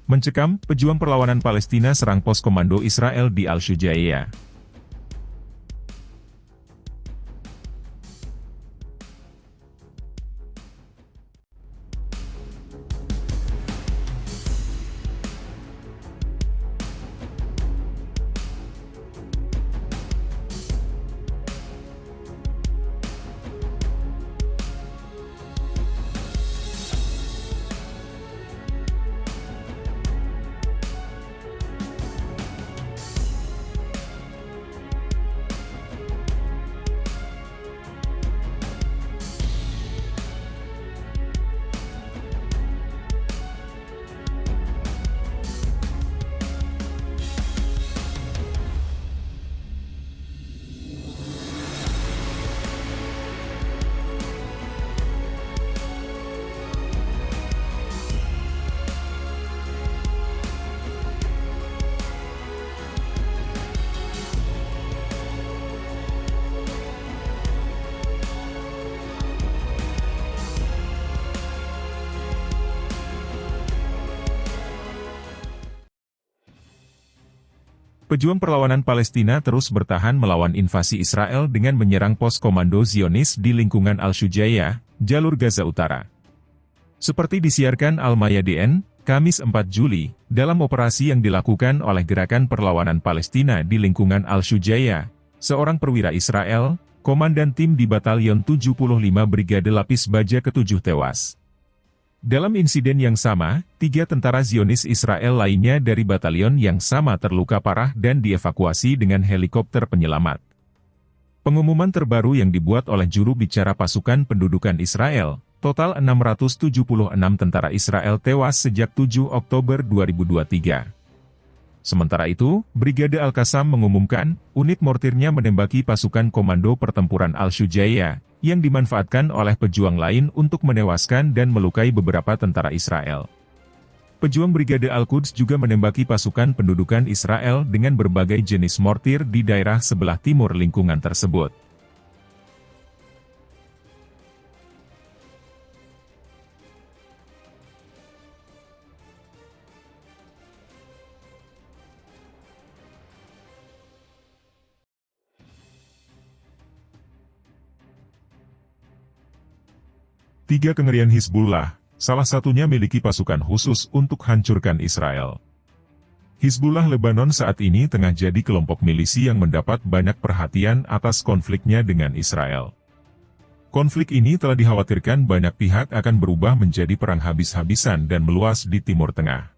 Mencekam, pejuang perlawanan Palestina serang pos komando Israel di Al-Shujaiyah. Pejuang perlawanan Palestina terus bertahan melawan invasi Israel dengan menyerang pos komando Zionis di lingkungan Al-Shujaiyah, jalur Gaza Utara. Seperti disiarkan Al-Mayadin, Kamis 4 Juli, dalam operasi yang dilakukan oleh Gerakan Perlawanan Palestina di lingkungan Al-Shujaiyah, seorang perwira Israel, komandan tim di Batalion 75 Brigade Lapis Baja ke-7 tewas. Dalam insiden yang sama, 3 tentara Zionis Israel lainnya dari batalion yang sama terluka parah dan dievakuasi dengan helikopter penyelamat. Pengumuman terbaru yang dibuat oleh juru bicara pasukan pendudukan Israel, total 676 tentara Israel tewas sejak 7 Oktober 2023. Sementara itu, Brigade Al-Qassam mengumumkan, unit mortirnya menembaki pasukan Komando Pertempuran Al-Shujaiyah, yang dimanfaatkan oleh pejuang lain untuk menewaskan dan melukai beberapa tentara Israel. Pejuang Brigade Al-Quds juga menembaki pasukan pendudukan Israel dengan berbagai jenis mortir di daerah sebelah timur lingkungan tersebut. Tiga kengerian Hizbullah, salah satunya miliki pasukan khusus untuk hancurkan Israel. Hizbullah Lebanon saat ini tengah jadi kelompok milisi yang mendapat banyak perhatian atas konfliknya dengan Israel. Konflik ini telah dikhawatirkan banyak pihak akan berubah menjadi perang habis-habisan dan meluas di Timur Tengah.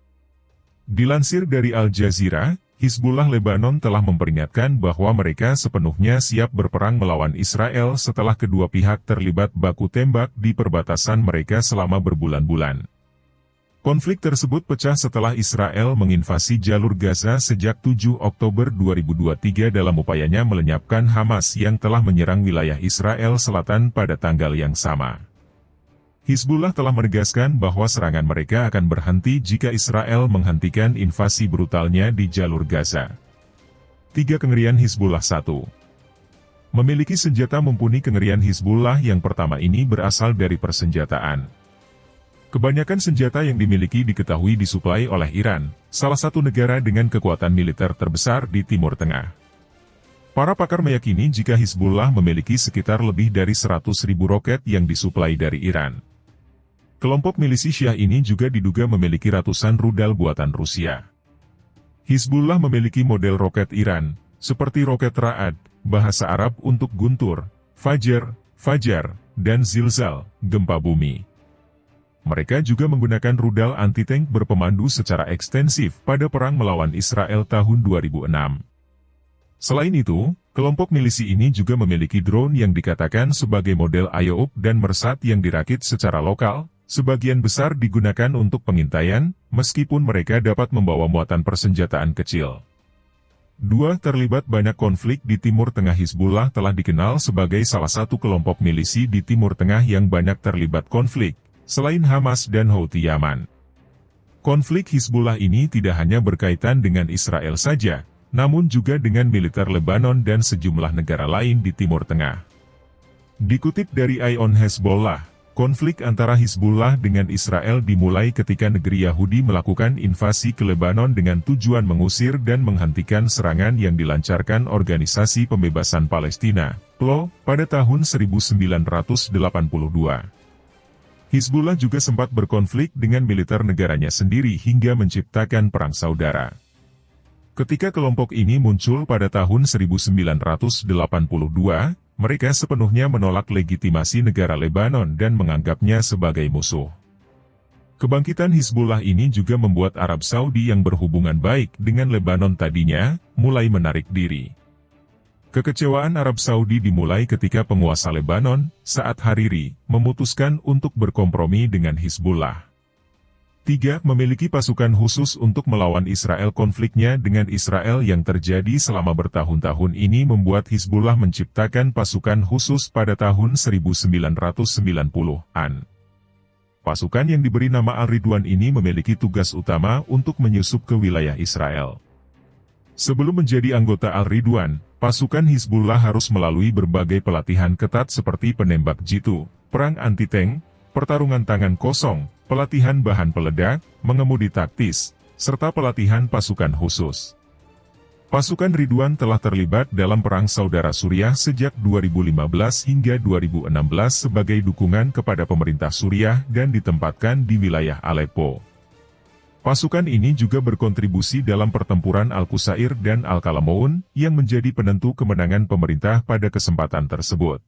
Dilansir dari Al Jazeera, Hizbullah Lebanon telah memperingatkan bahwa mereka sepenuhnya siap berperang melawan Israel setelah kedua pihak terlibat baku tembak di perbatasan mereka selama berbulan-bulan. Konflik tersebut pecah setelah Israel menginvasi jalur Gaza sejak 7 Oktober 2023 dalam upayanya melenyapkan Hamas yang telah menyerang wilayah Israel Selatan pada tanggal yang sama. Hizbullah telah menegaskan bahwa serangan mereka akan berhenti jika Israel menghentikan invasi brutalnya di jalur Gaza. 3 kengerian Hizbullah. 1. Memiliki senjata mumpuni. Kengerian Hizbullah yang pertama ini berasal dari persenjataan. Kebanyakan senjata yang dimiliki diketahui disuplai oleh Iran, salah satu negara dengan kekuatan militer terbesar di Timur Tengah. Para pakar meyakini jika Hizbullah memiliki sekitar lebih dari 100.000 roket yang disuplai dari Iran. Kelompok milisi Syiah ini juga diduga memiliki ratusan rudal buatan Rusia. Hizbullah memiliki model roket Iran, seperti roket Ra'ad, bahasa Arab untuk guntur, Fajar, dan Zilzal, gempa bumi. Mereka juga menggunakan rudal anti-tank berpemandu secara ekstensif pada perang melawan Israel tahun 2006. Selain itu, kelompok milisi ini juga memiliki drone yang dikatakan sebagai model Ayoub dan Mersat yang dirakit secara lokal. Sebagian besar digunakan untuk pengintaian, meskipun mereka dapat membawa muatan persenjataan kecil. 2. Terlibat banyak konflik di Timur Tengah. Hizbullah telah dikenal sebagai salah satu kelompok milisi di Timur Tengah yang banyak terlibat konflik, selain Hamas dan Houthi Yaman. Konflik Hizbullah ini tidak hanya berkaitan dengan Israel saja, namun juga dengan militer Lebanon dan sejumlah negara lain di Timur Tengah. Dikutip dari Ion Hezbollah, Konflik antara Hizbullah dengan Israel dimulai ketika negeri Yahudi melakukan invasi ke Lebanon dengan tujuan mengusir dan menghentikan serangan yang dilancarkan Organisasi Pembebasan Palestina, PLO, pada tahun 1982. Hizbullah juga sempat berkonflik dengan militer negaranya sendiri hingga menciptakan perang saudara. Ketika kelompok ini muncul pada tahun 1982, mereka sepenuhnya menolak legitimasi negara Lebanon dan menganggapnya sebagai musuh. Kebangkitan Hizbullah ini juga membuat Arab Saudi yang berhubungan baik dengan Lebanon tadinya, mulai menarik diri. Kekecewaan Arab Saudi dimulai ketika penguasa Lebanon, Saad Hariri, memutuskan untuk berkompromi dengan Hizbullah. 3. Memiliki pasukan khusus untuk melawan Israel. Konfliknya dengan Israel yang terjadi selama bertahun-tahun ini membuat Hizbullah menciptakan pasukan khusus pada tahun 1990-an. Pasukan yang diberi nama Al-Ridwan ini memiliki tugas utama untuk menyusup ke wilayah Israel. Sebelum menjadi anggota Al-Ridwan, pasukan Hizbullah harus melalui berbagai pelatihan ketat seperti penembak jitu, perang anti-tank, pertarungan tangan kosong, pelatihan bahan peledak, mengemudi taktis, serta pelatihan pasukan khusus. Pasukan Ridwan telah terlibat dalam Perang Saudara Suriah sejak 2015 hingga 2016 sebagai dukungan kepada pemerintah Suriah dan ditempatkan di wilayah Aleppo. Pasukan ini juga berkontribusi dalam pertempuran Al-Qusair dan Al-Kalamoun yang menjadi penentu kemenangan pemerintah pada kesempatan tersebut.